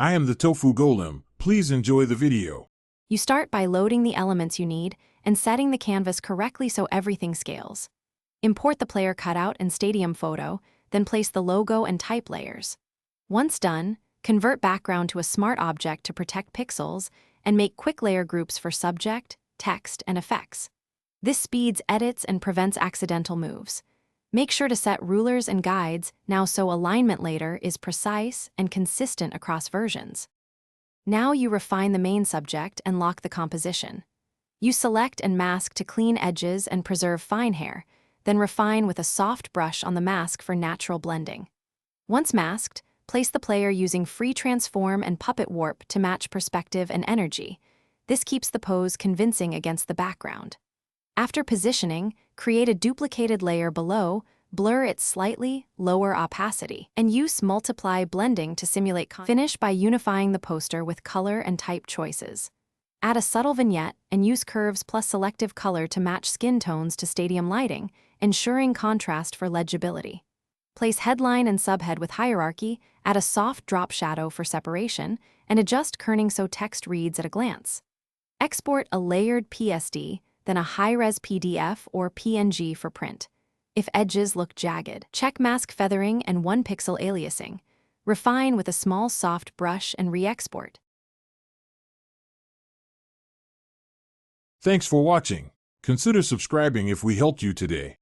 I am the tofu golem. Please enjoy the video. You start by loading the elements you need and setting the canvas correctly so everything scales. Import the player cutout and stadium photo, then place the logo and type layers. Once done, convert background to a smart object to protect pixels and make quick layer groups for subject, text, and effects. This speeds edits and prevents accidental moves. Make sure to set rulers and guides now so alignment later is precise and consistent across versions. Now you refine the main subject and lock the composition. You select and mask to clean edges and preserve fine hair, then refine with a soft brush on the mask for natural blending. Once masked, place the player using free transform and puppet warp to match perspective and energy. This keeps the pose convincing against the background. After positioning, create a duplicated layer below, blur it slightly, lower opacity, and use multiply blending to simulate finish by unifying the poster with color and type choices. Add a subtle vignette and use curves plus selective color to match skin tones to stadium lighting, ensuring contrast for legibility. Place headline and subhead with hierarchy, add a soft drop shadow for separation, and adjust kerning so text reads at a glance. Export a layered PSD, then a high-res PDF or PNG for print. If edges look jagged, check mask feathering and 1-pixel aliasing. Refine with a small soft brush and re-export. Thanks for watching. Consider subscribing if we helped you today.